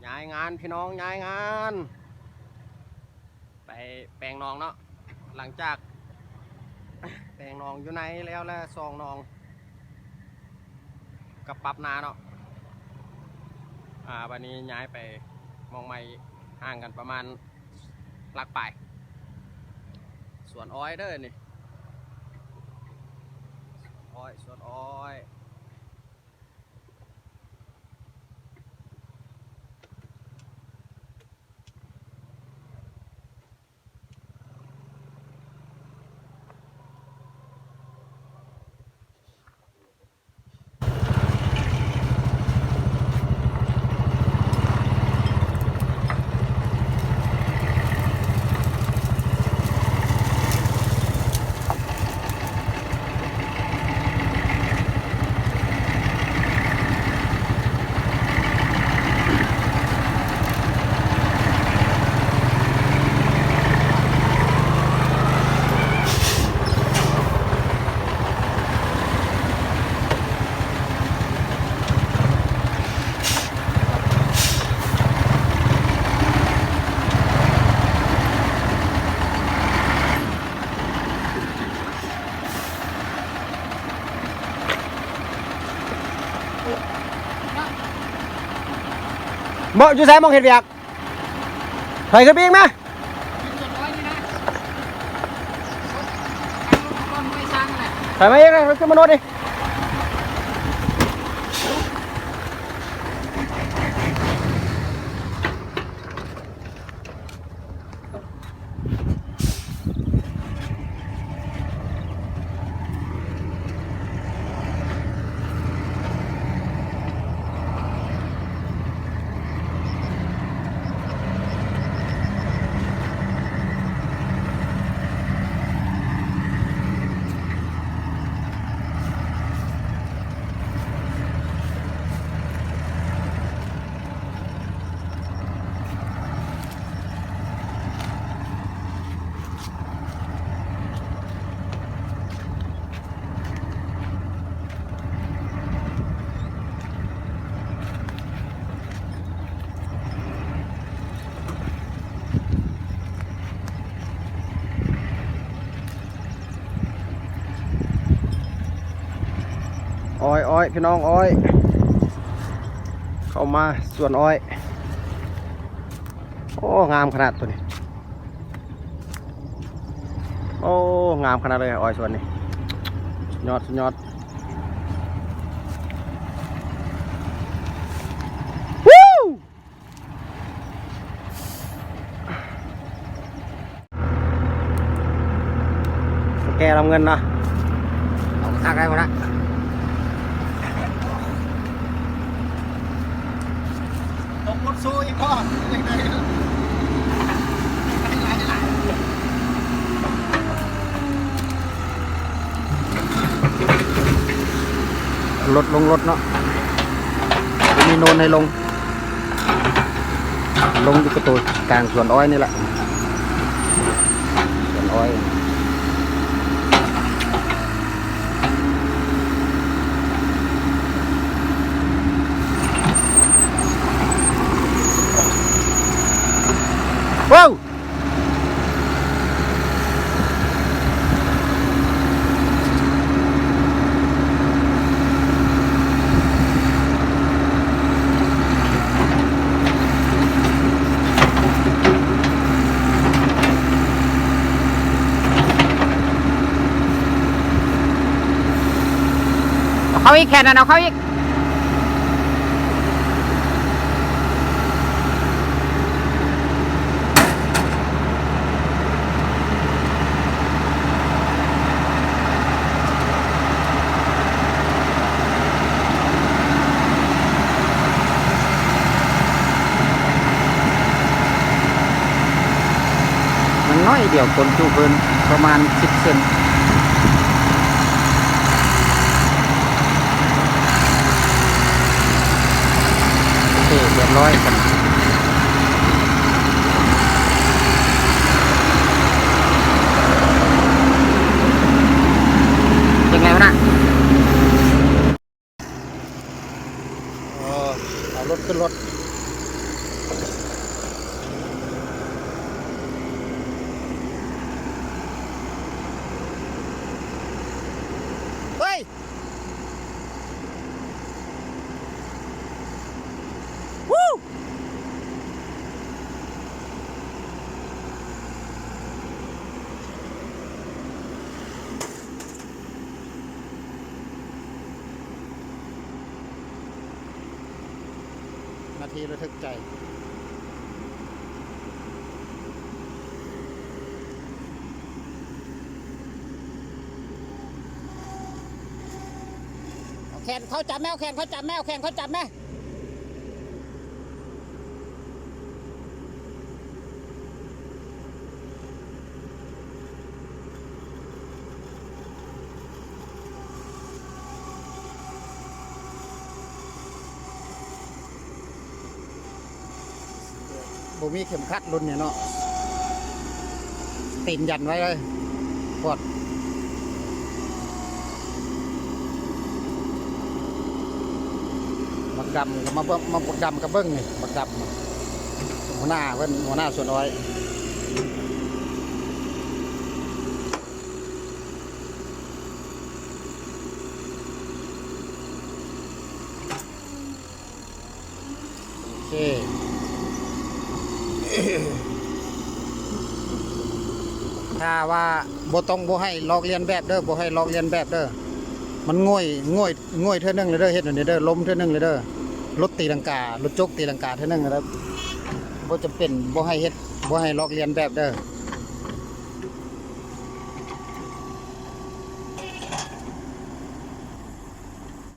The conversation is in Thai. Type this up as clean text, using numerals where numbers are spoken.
ย้ายงานพี่น้องย้ายงาน ไปแปลงนองเนาะหลังจากแปลงนองอยู่ในแล้วซองนองกับปรับนาเนาะวันนี้ย้ายไปมองไม่ห่างกันประมาณหลักป่ายสวนอ้อยเด้อนี่อ้อยสวนอ้อยเหมาะอยู่แซ่มองเห็นเวียกเฮ้ยขึ้นไปอีกไหมถอยมาอีกเลยขึ้นมาโน่นดิอ้อยพี่น้องอ้อยเข้ามาส่วนอ้อยโอ้งามขนาดตัวนี้โอ้งามขนาดเลยอ้อยส่วนนี้สุดยอดวู้แกทำเงินนะเอาค่าไกลหมดละต้องมุดสู้อีกพ่อรถลงรถเนาะมีโนนให้ลงอยู่กระตูกลางสวนอ้อยนี่แหละสวนอ้อยว้าวเอาเข้าอีกแค่นั้นเอาเข้าอีกน้อยเดียวคนจูเพิ่นประมาณ10 เซนโอเคเรียบร้อยกันเป็นไงวะน่ะเอารถขึ้นรถ นาทีระทึกใจแขนเขาจับแมวแขนเขาจับแมวแขนเขาจับแม่บ่มีเข็มขัดรุ่นเนี่ยเนาะตีนยันไว้เลยปวดบักดำกับมาบักดำกับเบิ้งนี่บักดำหัวหน้าเพิ่นหัวหน้าส่วนอ้อยโอเคถ้าว่าบ่ให้ลอกเลียนแบบเด้อบ่ให้ลอกเลียนแบบเด้อมันง่อยเท่านึงเลยเด้อเฮ็ดอย่างนี้เด้อล้มเท่านึงเลยเด้อรถตีลังการถจกตีลังกาเท่านึงนะครับบ่จำเป็นบ่ให้เฮ็ดบ่ให้ลอกเลียนแบบเด้อ